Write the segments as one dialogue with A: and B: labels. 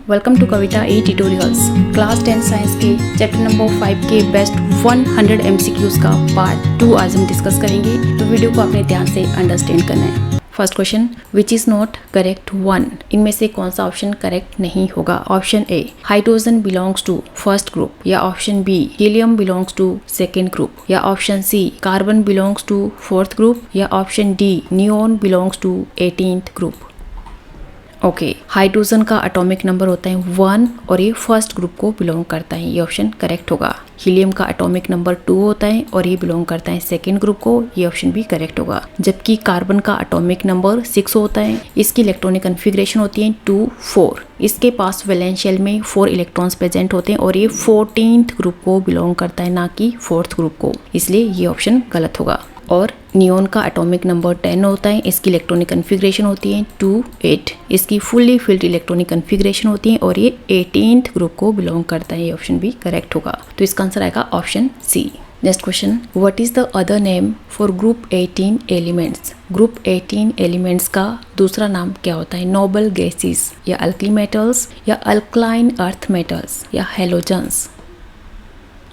A: Welcome to Kavita E tutorials. Class 10 science के chapter number 5 के best 100 MCQs का part 2 आज हम डिस्कस करेंगे। तो वीडियो को अपने ध्यान से अंडरस्टैंड करना है। First question, which is not correct 1। इनमें से कौन सा ऑप्शन करेक्ट नहीं होगा? Option A, hydrogen belongs to first group, या option B, helium belongs to second group, या option C, carbon belongs to fourth group, या option D, neon belongs to 18th group. Okay, hydrogen का atomic number होता है 1 और ये first group को belong करता है, ये ऑप्शन करेक्ट होगा। हीलियम का एटॉमिक नंबर 2 होता है और ये बिलोंग करता है सेकेंड ग्रुप को, ये ऑप्शन भी करेक्ट होगा। जबकि कार्बन का एटॉमिक नंबर 6 होता है, इसकी इलेक्ट्रॉनिक कन्फिग्रेशन होती है 2 4। इसके पास वैलेंस शेल में 4 इलेक्ट्रॉन्स प्रेजेंट होते हैं और ये 14th ग्रुप को बिलोंग करता है, ना कि 4th ग्रुप को, इसलिए ये ऑप्शन गलत होगा। और नियोन का एटॉमिक नंबर 10 होता है, इसकी इलेक्ट्रॉनिक कन्फिग्रेशन होती है 2 8। इसकी फुल्ली फिल्ड इलेक्ट्रॉनिक कन्फिग्रेशन होती है और ये 18th ग्रुप को बिलोंग करता है, ये ऑप्शन भी करेक्ट होगा। तो इसका आंसर आएगा option C. Next question, what is the other name for group 18 elements? Group 18 elements का दूसरा नाम क्या होता है? नोबल गैसेस, या अल्कली मेटल्स, या अल्कलाइन अर्थ मेटल्स, या हेलोजन्स?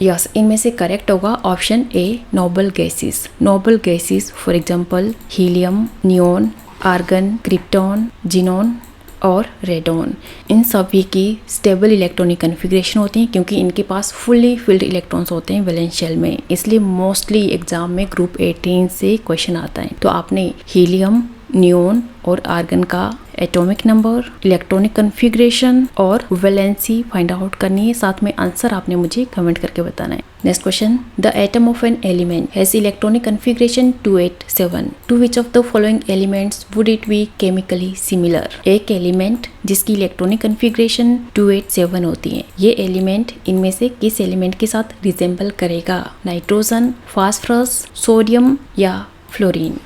A: यस, इनमें से करेक्ट होगा option A, noble gases. Noble gases for example helium, neon, argon, krypton, xenon और रेडोन। इन सभी की स्टेबल इलेक्ट्रॉनिक कन्फिग्रेशन होती है क्योंकि इनके पास फुल्ली फिल्ड इलेक्ट्रॉन्स होते हैं वैलेंस शेल में, इसलिए मोस्टली एग्जाम में ग्रुप 18 से क्वेश्चन आता है। तो आपने हीलियम, नियोन और आर्गन का एटॉमिक नंबर, इलेक्ट्रॉनिक कन्फिग्रेशन और वैलेंसी फाइंड आउट करनी है, साथ में आंसर आपने मुझे कमेंट करके बताना है। Next question, the atom of an element has electronic configuration 287। To which of the following elements would it be chemically similar? एक एलिमेंट जिसकी इलेक्ट्रॉनिक कन्फिग्रेशन 287 होती है, ये एलिमेंट इनमें से किस एलिमेंट के साथ रिजेंबल करेगा? नाइट्रोजन, फास्फोरस, सोडियम या फ्लोरीन?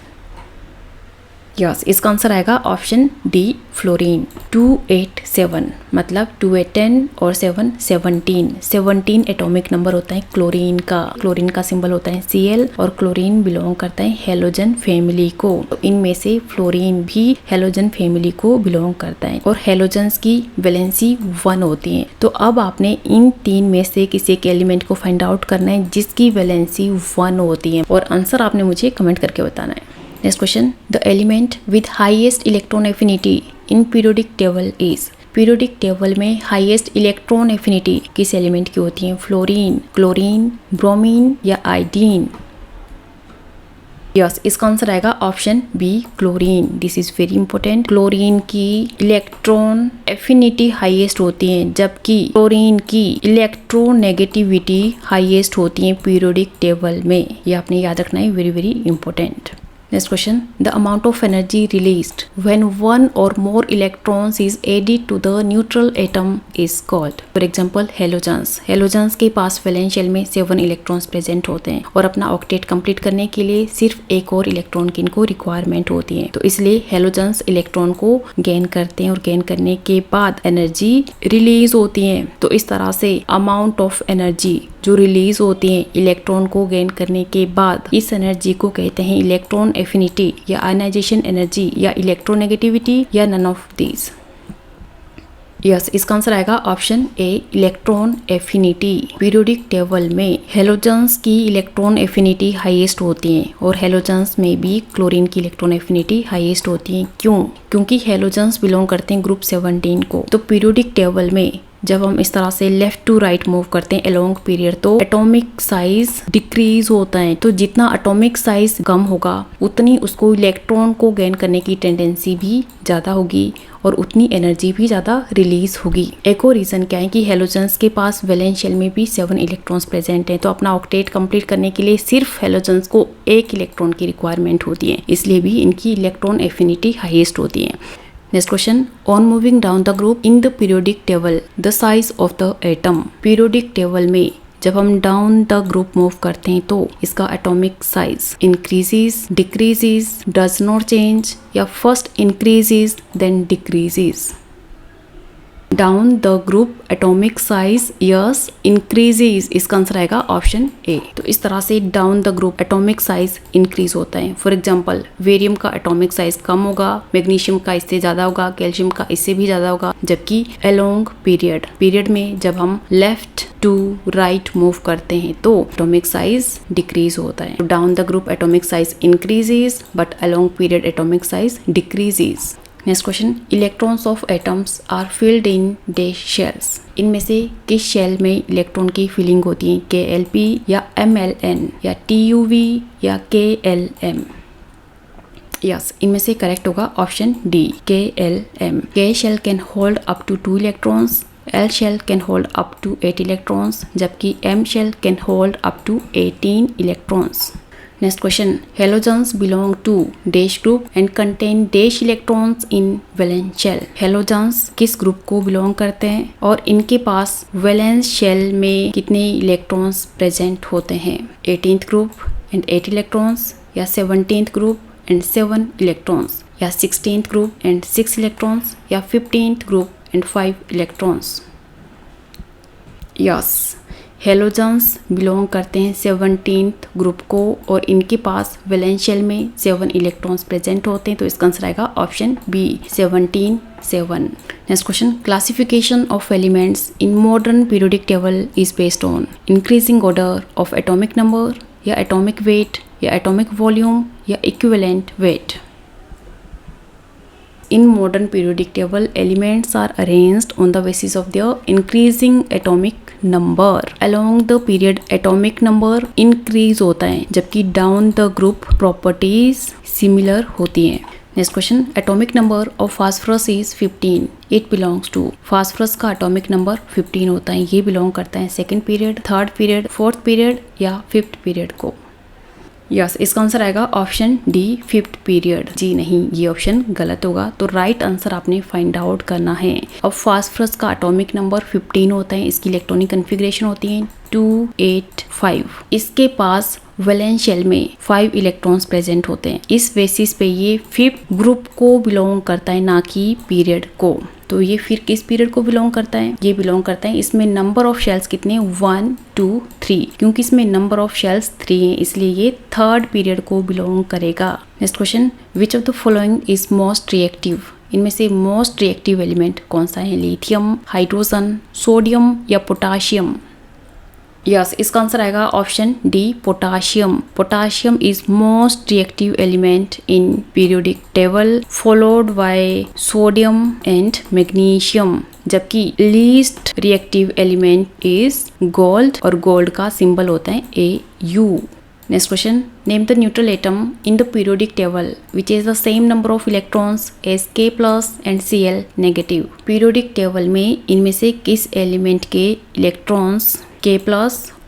A: यस, इसका आंसर आएगा ऑप्शन डी, फ्लोरीन। 287 मतलब 2 8 10 और 7 17 एटॉमिक नंबर होता है क्लोरीन का। क्लोरीन का सिंबल होता है Cl और क्लोरीन बिलोंग करता है हेलोजन फैमिली को। तो इनमें से फ्लोरीन भी हेलोजन फैमिली को बिलोंग करता है और हेलोजन्स की वैलेंसी 1 होती है। तो अब आपने इन 3 में से किसी एक एलिमेंट को फाइंड आउट करना है जिसकी वैलेंसी 1 होती है और आंसर आपने मुझे कमेंट करके बताना है। Next question, the element with highest electron affinity in periodic table is? Periodic table में हाईएस्ट इलेक्ट्रॉन एफिनिटी किस एलिमेंट की होती है? फ्लोरीन, क्लोरीन, ब्रोमीन या आयोडीन? यस, इसका आंसर आएगा option B, chlorine. This is very important. Chlorine की electron affinity highest होती है जबकि क्लोरीन की इलेक्ट्रोनेगेटिविटी हाईएस्ट होती है पीरियोडिक टेबल में। ये आपने याद रखना है, very very important. Next question, the amount of energy released when one or more electrons is added to the neutral atom is called? For example, halogens. Halogens के पास valence shell में 7 electrons present होते हैं और अपना octet complete करने के लिए सिर्फ एक और इलेक्ट्रॉन की इनको रिक्वायरमेंट होती है। तो इसलिए हेलोजेंस इलेक्ट्रॉन को गेन करते हैं और गेन करने के बाद एनर्जी रिलीज होती है। तो इस तरह से अमाउंट ऑफ एनर्जी जो रिलीज होती है इलेक्ट्रॉन को गेन करने के बाद, इस एनर्जी को कहते हैं इलेक्ट्रॉन एफिनिटी या आयनाइजेशन एनर्जी या इलेक्ट्रोनेगेटिविटी या नन ऑफ दीज। यस, इसका आंसर आएगा ऑप्शन ए, इलेक्ट्रॉन एफिनिटी। पीरियोडिक टेबल में हेलोजेंस की इलेक्ट्रॉन एफिनिटी हाईएस्ट होती है और हेलोजेंस में भी क्लोरीन की इलेक्ट्रॉन एफिनिटी हाईएस्ट होती है। क्यों? क्योंकि हेलोजेंस बिलोंग करते हैं ग्रुप 17 को। तो पीरियोडिक टेबल में जब हम इस तरह से लेफ्ट टू राइट मूव करते हैं अलोंग पीरियड, तो एटॉमिक साइज डिक्रीज होता है। तो जितना एटॉमिक साइज कम होगा उतनी उसको इलेक्ट्रॉन को गेन करने की टेंडेंसी भी ज़्यादा होगी और उतनी एनर्जी भी ज़्यादा रिलीज होगी। एक और रीज़न क्या है कि हेलोजेंस के पास वैलेंस शेल में भी 7 इलेक्ट्रॉन्स प्रेजेंट हैं, तो अपना ऑक्टेट कंप्लीट करने के लिए सिर्फ हेलोजेंस को 1 इलेक्ट्रॉन की रिक्वायरमेंट होती है, इसलिए भी इनकी इलेक्ट्रॉन एफिनिटी हाईएस्ट होती है। Next question, on moving down the group in the periodic table the size of the atom? Periodic table में जब हम डाउन द ग्रुप मूव करते हैं तो इसका atomic size increases, decreases, does not change या first increases then decreases? Down the group atomic size yes increases, इसका answer आएगा ऑप्शन ए। तो इस तरह से down the group atomic size increase होता है। फॉर एग्जांपल बेरियम का एटॉमिक साइज कम होगा, मैग्नीशियम का इससे ज्यादा होगा, कैल्शियम का इससे भी ज्यादा होगा, जबकि अलोंग पीरियड में जब हम लेफ्ट टू राइट मूव करते हैं तो एटॉमिक साइज डिक्रीज होता है। Down the group atomic size increases but along period atomic size decreases. Next question, electrons of atoms are filled in dash shells, इनमें से किस शेल में इलेक्ट्रॉन की फिलिंग होती है? KLP या MLN या TUV या KLM? यस, इनमें से करेक्ट होगा option D KLM। K shell can hold up to 2 electrons, L shell can hold up to 8 electrons, जबकि M shell can hold up to 18 electrons. Next question, halogens belong to dash group and contain dash electrons in valence shell. Halogens किस group को belong करते हैं और इनके पास valence shell में कितने electrons present होते हैं? 18th ग्रुप एंड 8 इलेक्ट्रॉन्स या 17th ग्रुप एंड 7 इलेक्ट्रॉन्स या 16th ग्रुप एंड 6 इलेक्ट्रॉन्स या 15th group and 5 electrons? Yes, halogens belong करते हैं 17th ग्रुप को और इनके पास वैलेंस शेल में 7 इलेक्ट्रॉन्स प्रेजेंट होते हैं। तो इसका आंसर आएगा option B 17 7। Next question, classification of elements in modern periodic table is based on increasing order of atomic number या एटॉमिक वेट या एटॉमिक वॉल्यूम या equivalent weight? In modern periodic table, elements are arranged on the basis of their increasing atomic number. Along the period, atomic number increase होता है, जबकि down the group properties similar होती हैं। Next question, atomic number of phosphorus is 15. It belongs to, phosphorus का atomic number 15 होता है, ये belong करता है second period, third period, fourth period या fifth period को? यस, इसका आंसर आएगा ऑप्शन डी 5th पीरियड। जी नहीं, ये ऑप्शन गलत होगा। तो राइट आंसर आपने फाइंड आउट करना है। अब फास्फोरस का एटॉमिक नंबर 15 होता है, इसकी इलेक्ट्रॉनिक कन्फिग्रेशन होती है 285। इसके पास वैलेंस शेल में 5 इलेक्ट्रॉन्स प्रेजेंट होते हैं। इस बेसिस पे ये 5th ग्रुप को बिलोंग करता है, ना कि पीरियड को। तो ये फिर किस पीरियड को बिलोंग करता है? ये बिलोंग करता है, इसमें नंबर ऑफ शेल्स कितने? 1 2 3, क्योंकि इसमें नंबर ऑफ शेल्स 3 है, इसलिए ये 3rd पीरियड को बिलोंग करेगा। Next question, which of the following is most reactive? इनमें से मोस्ट रिएक्टिव एलिमेंट कौन सा है? लिथियम, हाइड्रोजन, सोडियम या पोटाशियम? यस, इसका आंसर आएगा option D potassium. Potassium is most reactive element in periodic table followed by sodium and magnesium, जबकि least reactive element is gold और गोल्ड का symbol होता है AU। Next question, name the neutral atom in the periodic table which is the same number of electrons as K+ and Cl negative. Periodic table में इनमें से किस element के electrons K+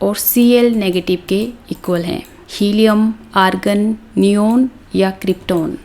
A: और Cl नेगेटिव के equal हैं? Helium, argon, neon या krypton?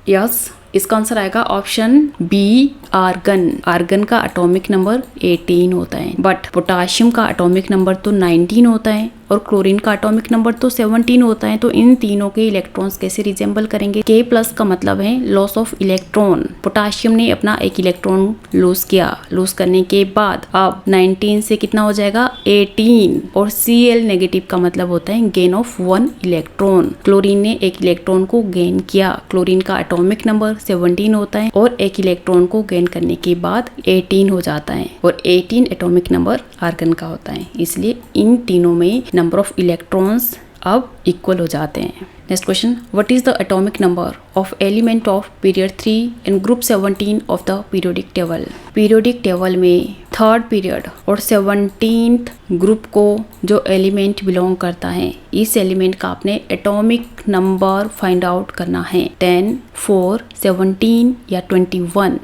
A: Yes, इसका आंसर आएगा ऑप्शन बी आर्गन। आर्गन का एटॉमिक नंबर 18 होता है, बट पोटाशियम का एटॉमिक नंबर तो 19 होता है और क्लोरीन का एटॉमिक नंबर तो 17 होता है। तो इन तीनों के इलेक्ट्रॉन्स कैसे रिजेंबल करेंगे? K+ का मतलब है लॉस ऑफ इलेक्ट्रॉन। पोटाशियम ने अपना एक इलेक्ट्रॉन लूज किया, लूज करने के बाद अब 19 से कितना हो जाएगा? 18। और Cl नेगेटिव का मतलब होता है गेन ऑफ 1 इलेक्ट्रॉन। क्लोरीन ने एक इलेक्ट्रॉन को गेन किया, क्लोरीन का एटॉमिक नंबर 17 होता है और एक इलेक्ट्रॉन को गेन करने के बाद 18 हो जाता है और 18 एटॉमिक नंबर आर्गन का होता है, इसलिए इन तीनों में नंबर ऑफ इलेक्ट्रॉन्स अब इक्वल हो जाते हैं। Next question, what is the atomic number of element of period 3 and group 17 of the periodic table? Periodic table में 3rd पीरियड और 17th ग्रुप को जो एलिमेंट बिलोंग करता है, इस एलिमेंट का आपने एटॉमिक नंबर फाइंड आउट करना है। 10, 4, 17 या 21?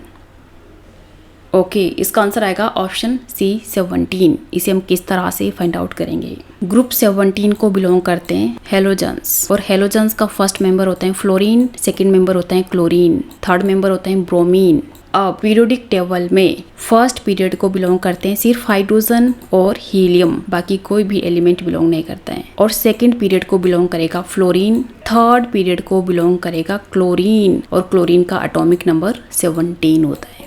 A: ओके, इसका आंसर आएगा ऑप्शन सी 17। इसे हम किस तरह से फाइंड आउट करेंगे? ग्रुप 17 को बिलोंग करते हैं हेलोजेंस और हेलोजेंस का फर्स्ट मेंबर होता है फ्लोरीन, सेकंड मेंबर होता है क्लोरीन, थर्ड मेंबर होता है ब्रोमीन। अब पीरियोडिक टेबल में फर्स्ट पीरियड को बिलोंग करते हैं सिर्फ हाइड्रोजन और हीलियम, बाकी कोई भी एलिमेंट बिलोंग नहीं करता है। और सेकंड पीरियड को बिलोंग करेगा फ्लोरीन, थर्ड पीरियड को बिलोंग करेगा क्लोरीन और क्लोरीन का एटॉमिक नंबर 17 होता है।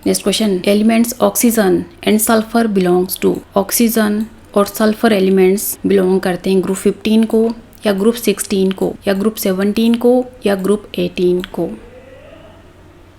A: Next question, elements oxygen and sulphur belongs to. Oxygen और सल्फर एलिमेंट्स बिलोंग करते हैं ग्रुप 15 को या ग्रुप 16 को या ग्रुप 17 को या ग्रुप 18 को।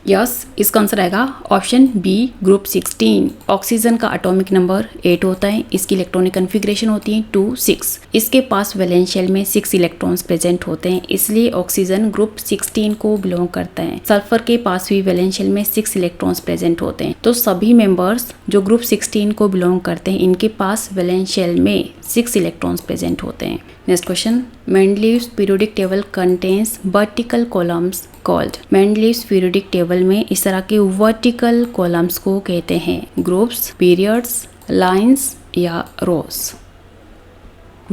A: यस, इसका आंसर आएगा ऑप्शन बी ग्रुप 16। ऑक्सीजन का एटॉमिक नंबर 8 होता है, इसकी इलेक्ट्रॉनिक कन्फिग्रेशन होती है 2 6। इसके पास वैलेंस शेल में 6 इलेक्ट्रॉन्स प्रेजेंट होते हैं, इसलिए ऑक्सीजन ग्रुप 16 को बिलोंग करता है। सल्फर के पास भी वैलेंस शेल में 6 इलेक्ट्रॉन्स प्रेजेंट होते हैं। तो सभी मेंबर्स जो ग्रुप 16 को बिलोंग करते हैं इनके पास वैलेंस शेल में 6 इलेक्ट्रॉन्स प्रेजेंट होते हैं। Next question, Mendeleev's periodic table contains vertical columns called. Mendeleev's periodic table में इस तरह के वर्टिकल कॉलम्स को कहते हैं ग्रुप्स, पीरियड्स, लाइंस या रोज।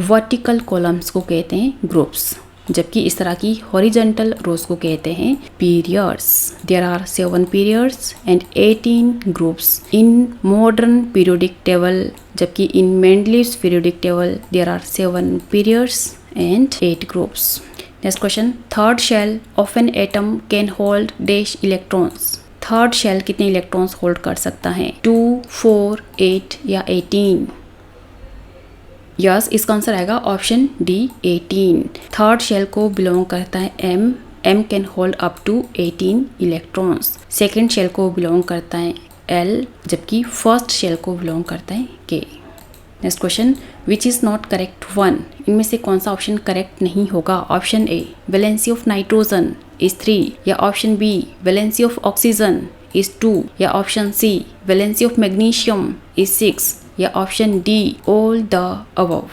A: वर्टिकल कॉलम्स को कहते हैं ग्रुप्स, जबकि इस तरह की हॉरिजॉन्टल रोज को कहते हैं periods. There are 7 periods and 18 groups in modern periodic table, जबकि in Mendeleev's periodic table there are 7 periods and 8 groups. Next question, third shell of an atom can hold dash electrons. Third shell कितने electrons hold कर सकता है? 2, 4, 8 या 18। Yes, इसका answer आएगा option D 18। Third shell को belong करता है M can hold up to 18 electrons. Second shell को बिलोंग करता है एल, जबकि फर्स्ट शेल को बिलोंग करता है K. Next question, which is not correct 1। इनमें से कौन सा ऑप्शन करेक्ट नहीं होगा? Option A, valency of nitrogen is 3 या option B, valency of oxygen is 2 या option C, valency of magnesium is 6 या option D, all the above.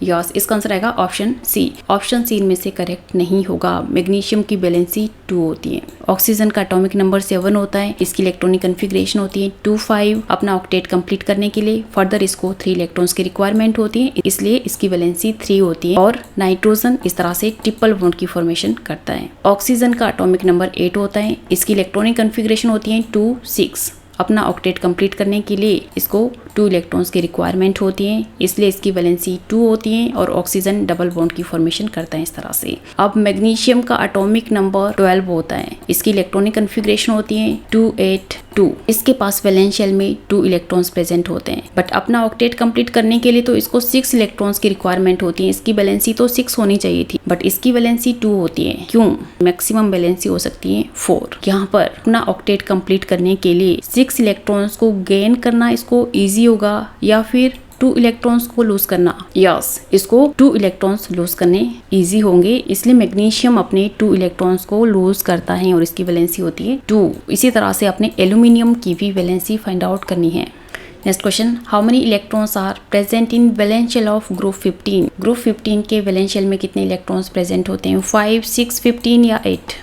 A: Yes, इसका आंसर आएगा ऑप्शन सी। ऑप्शन सी इनमें से correct नहीं होगा। मैग्नीशियम की वैलेंसी 2 होती है। ऑक्सीजन का एटॉमिक नंबर 7 होता है, इसकी इलेक्ट्रॉनिक कन्फिग्रेशन होती है 2 5। अपना ऑक्टेट कंप्लीट करने के लिए फर्दर इसको 3 इलेक्ट्रॉन्स की रिक्वायरमेंट होती है, इसलिए इसकी वैलेंसी 3 होती है। और नाइट्रोजन इस तरह से ट्रिपल बॉन्ड की फॉर्मेशन करता है। ऑक्सीजन का एटॉमिक नंबर 8 होता है, इसकी इलेक्ट्रॉनिक कन्फिग्रेशन होती है 2 6। अपना ऑक्टेट कंप्लीट करने के लिए इसको 2 इलेक्ट्रॉन्स की रिक्वायरमेंट होती है, इसलिए इसकी वैलेंसी 2 होती है और ऑक्सीजन डबल बॉन्ड की फॉर्मेशन करता है इस तरह से। अब मैग्नीशियम का एटॉमिक नंबर 12 होता है, इसकी इलेक्ट्रॉनिक कन्फिग्रेशन होती है 2 8 2। इसके पास वैलेंस शेल में 2 इलेक्ट्रॉन्स प्रेजेंट होते हैं, बट अपना ऑक्टेट कंप्लीट करने के लिए तो इसको 6 इलेक्ट्रॉन्स की रिक्वायरमेंट होती है। इसकी वैलेंसी तो 6 होनी चाहिए थी, बट इसकी वैलेंसी 2 होती है। क्यों? मैक्सिमम वैलेंसी हो सकती है 4। यहाँ पर अपना ऑक्टेट कंप्लीट करने के लिए 6 इलेक्ट्रॉन्स को गेन करना इसको ईजी होगा या फिर 2 इलेक्ट्रॉन्स को लूज करना? यस, इसको 2 इलेक्ट्रॉन्स लूज करने इजी होंगे, इसलिए मैग्नीशियम अपने 2 इलेक्ट्रॉन्स को लूज करता है और इसकी वैलेंसी होती है 2। इसी तरह से अपने एल्यूमिनियम की भी वैलेंसी फाइंड आउट करनी है। Next question, how many electrons are present in valence shell of group 15। Group 15 के वैलेंस शेल में कितने इलेक्ट्रॉन्स प्रेजेंट होते हैं? 5, 6, 15 या 8?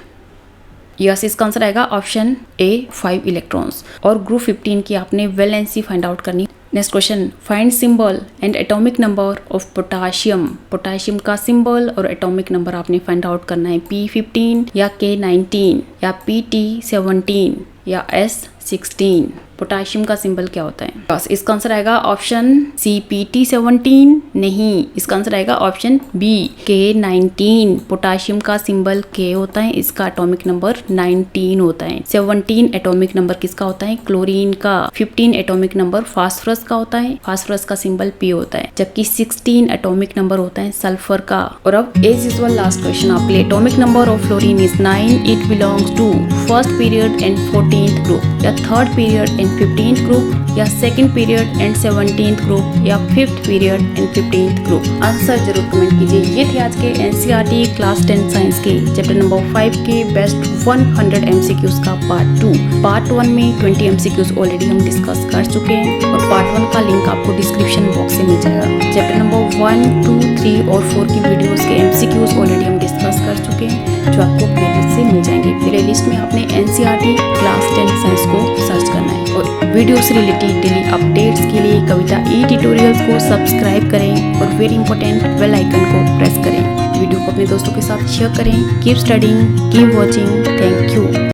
A: यस, इसका आंसर आएगा ऑप्शन ए 5 इलेक्ट्रॉन्स। और ग्रुप 15 की आपने वैलेंसी फाइंड आउट करनी। Next question, find symbol and atomic number of potassium. Potassium का सिंबल और एटॉमिक नंबर आपने फाइंड आउट करना है। P15 या K19 या PT17 या S16। पोटाशियम का सिंबल क्या होता है? बस, इसका आंसर आएगा ऑप्शन सी PT17 नहीं, इसका आंसर आएगा ऑप्शन बी K19। पोटाशियम का सिंबल K होता है, इसका एटॉमिक नंबर 19 होता है। 17 एटॉमिक नंबर किसका होता है? क्लोरीन का। 15 एटॉमिक नंबर फास्फोरस का होता है, फास्फोरस का सिंबल P होता है, जबकि 16 एटॉमिक नंबर होता है सल्फर का। और अब एज यूजुअल लास्ट क्वेश्चन आपके लिए। Atomic number of fluorine is 9, it belongs to first period and 14th group या third period and 15th group या second period and 17th group या 5th period and 15th group? Answer जरूर comment कीजिए। ये थे आज के एनसीईआरटी क्लास 10 साइंस के चैप्टर नंबर 5 के बेस्ट 100 MCQs का पार्ट 2। पार्ट 1 में 20 MCQs ऑलरेडी हम डिस्कस कर चुके हैं और पार्ट 1 का लिंक आपको डिस्क्रिप्शन बॉक्स में मिल जाएगा। चैप्टर नंबर 1, 2, 3 और 4 की वीडियोस के MCQs ऑलरेडी हम डिस्कस कर चुके हैं, जो आपको प्लेलिस्ट से मिल जाएंगे। प्लेलिस्ट में आपने एनसीईआरटी क्लास 10 साइंस को सर्च करना है और वीडियो से रिलेटेड डेली अपडेट्स के लिए कविता ट्यूटोरियल्स को सब्सक्राइब करें और वेरी इंपॉर्टेंट बेल आइकन को प्रेस करें। वीडियो को अपने दोस्तों के साथ शेयर करें। Keep studying, keep watching. Thank you.